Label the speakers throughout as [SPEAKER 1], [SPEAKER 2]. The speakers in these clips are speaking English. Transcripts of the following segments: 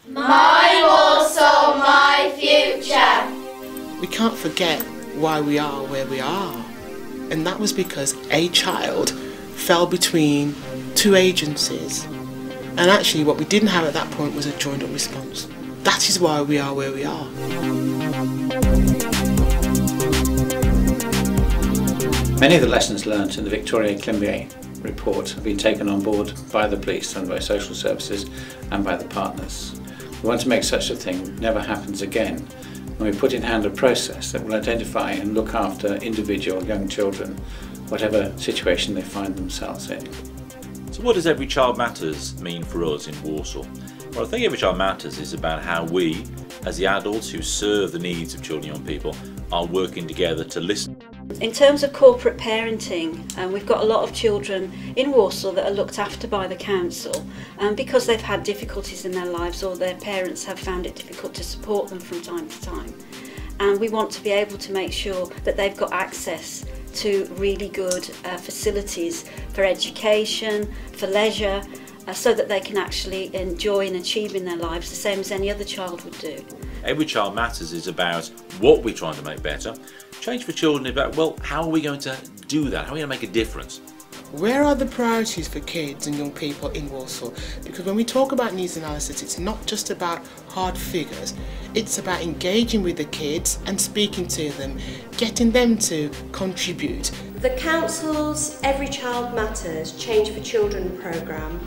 [SPEAKER 1] My Walsall, my future.
[SPEAKER 2] We can't forget why we are where we are. And that was because a child fell between two agencies. And actually what we didn't have at that point was a joined up response. That is why we are where we are.
[SPEAKER 3] Many of the lessons learnt in the Victoria Climbié report have been taken on board by the police and by social services and by the partners. We want to make such a thing never happens again, when we put in hand a process that will identify and look after individual young children, whatever situation they find themselves in.
[SPEAKER 4] So what does Every Child Matters mean for us in Walsall? Well, I think Every Child Matters is about how we, as the adults who serve the needs of children and young people, are working together to listen.
[SPEAKER 5] In terms of corporate parenting, we've got a lot of children in Walsall that are looked after by the council because they've had difficulties in their lives or their parents have found it difficult to support them from time to time. And we want to be able to make sure that they've got access to really good facilities for education, for leisure, so that they can actually enjoy and achieve in their lives the same as any other child would do.
[SPEAKER 4] Every Child Matters is about what we're trying to make better. Change for Children is about, well, how are we going to do that? How are we going to make a difference?
[SPEAKER 2] Where are the priorities for kids and young people in Walsall? Because when we talk about needs analysis, it's not just about hard figures. It's about engaging with the kids and speaking to them, getting them to contribute.
[SPEAKER 6] The Council's Every Child Matters Change for Children programme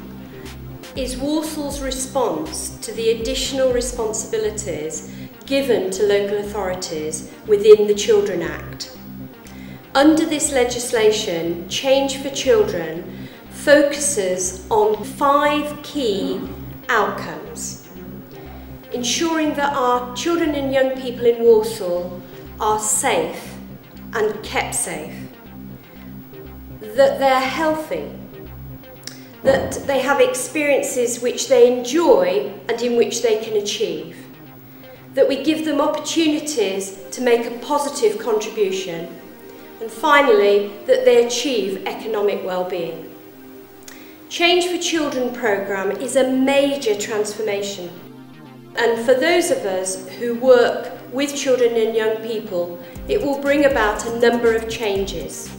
[SPEAKER 6] is Walsall's response to the additional responsibilities given to local authorities within the Children Act. Under this legislation, Change for Children focuses on 5 key outcomes: ensuring that our children and young people in Walsall are safe and kept safe, that they're healthy, that they have experiences which they enjoy and in which they can achieve, that we give them opportunities to make a positive contribution, and finally, that they achieve economic well-being. Change for Children programme is a major transformation, and for those of us who work with children and young people, it will bring about a number of changes.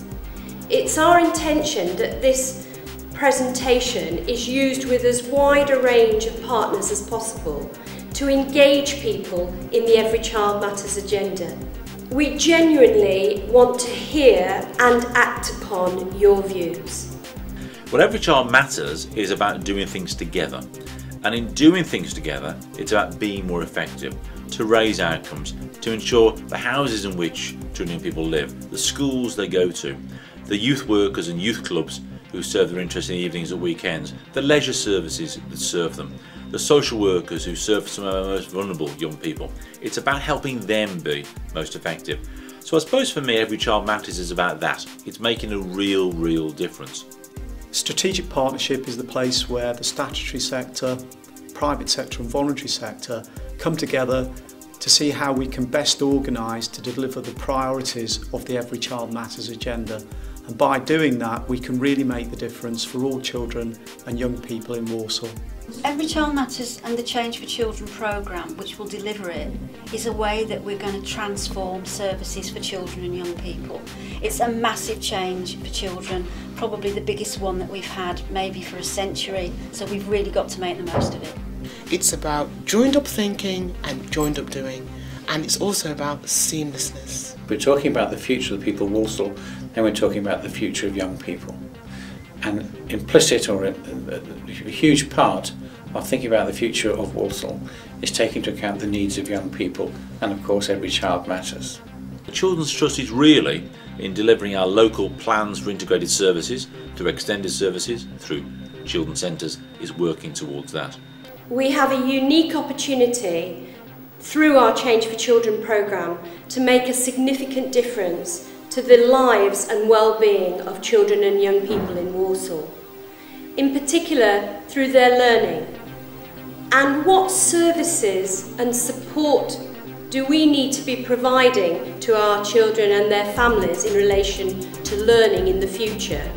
[SPEAKER 6] It's our intention that this presentation is used with as wide a range of partners as possible to engage people in the Every Child Matters agenda. We genuinely want to hear and act upon your views.
[SPEAKER 4] Well, Every Child Matters is about doing things together. And in doing things together, it's about being more effective, to raise outcomes, to ensure the houses in which children and people live, the schools they go to, the youth workers and youth clubs who serve their interests in the evenings and weekends, the leisure services that serve them, the social workers who serve some of our most vulnerable young people. It's about helping them be most effective. So I suppose for me, Every Child Matters is about that. It's making a real difference.
[SPEAKER 7] Strategic partnership is the place where the statutory sector, private sector and voluntary sector come together to see how we can best organise to deliver the priorities of the Every Child Matters agenda. And by doing that, we can really make the difference for all children and young people in Walsall.
[SPEAKER 5] Every Child Matters and the Change for Children programme, which will deliver it, is a way that we're going to transform services for children and young people. It's a massive change for children, probably the biggest one that we've had maybe for a century, so we've really got to make the most of it.
[SPEAKER 2] It's about joined up thinking and joined up doing, and it's also about seamlessness.
[SPEAKER 3] We're talking about the future of the people of Walsall, then we're talking about the future of young people. And implicit or a huge part of thinking about the future of Walsall is taking into account the needs of young people, and of course Every Child Matters.
[SPEAKER 4] The Children's Trust is really in delivering our local plans for integrated services, through extended services, through children's centres, is working towards that.
[SPEAKER 6] We have a unique opportunity through our Change for Children programme to make a significant difference to the lives and well-being of children and young people in Walsall, in particular through their learning. And what services and support do we need to be providing to our children and their families in relation to learning in the future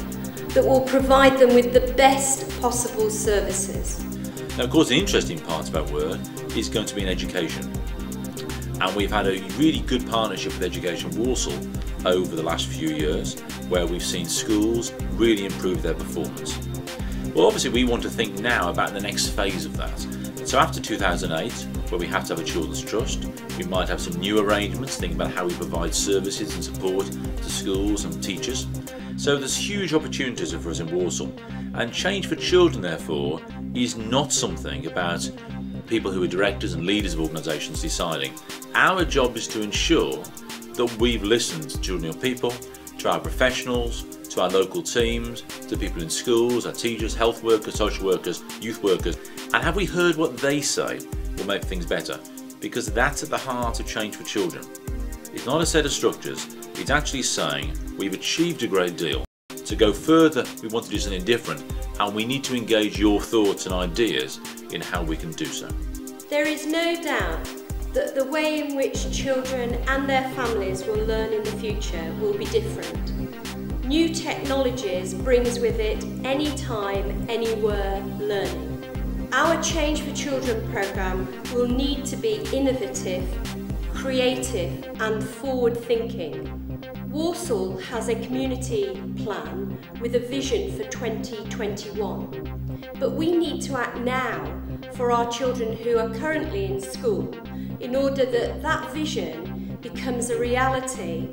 [SPEAKER 6] that will provide them with the best possible services?
[SPEAKER 4] Now, of course, the interesting part of our work is going to be in education. And we've had a really good partnership with Education Walsall over the last few years, where we've seen schools really improve their performance. Well, obviously we want to think now about the next phase of that. So after 2008, where we have to have a children's trust, we might have some new arrangements, thinking about how we provide services and support to schools and teachers. So there's huge opportunities for us in Walsall. And Change for Children, therefore, is not something about people who are directors and leaders of organisations deciding. Our job is to ensure that we've listened to children and young people, to our professionals, to our local teams, to people in schools, our teachers, health workers, social workers, youth workers, and have we heard what they say will make things better? Because that's at the heart of Change for Children. It's not a set of structures, it's actually saying we've achieved a great deal. To go further, we want to do something different, and we need to engage your thoughts and ideas in how we can do so.
[SPEAKER 6] There is no doubt that the way in which children and their families will learn in the future will be different. New technologies brings with it anytime, anywhere learning. Our Change for Children programme will need to be innovative, creative and forward-thinking. Walsall has a community plan with a vision for 2021, but we need to act now for our children who are currently in school in order that that vision becomes a reality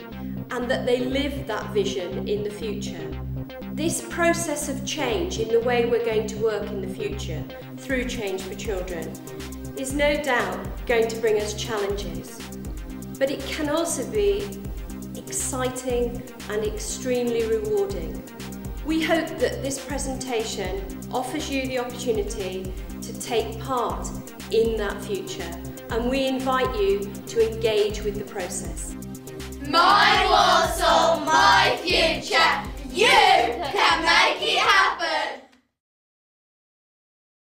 [SPEAKER 6] and that they live that vision in the future. This process of change in the way we're going to work in the future through Change for Children is no doubt going to bring us challenges, but it can also be exciting and extremely rewarding. We hope that this presentation offers you the opportunity to take part in that future, and we invite you to engage with the process.
[SPEAKER 1] My Walsall, my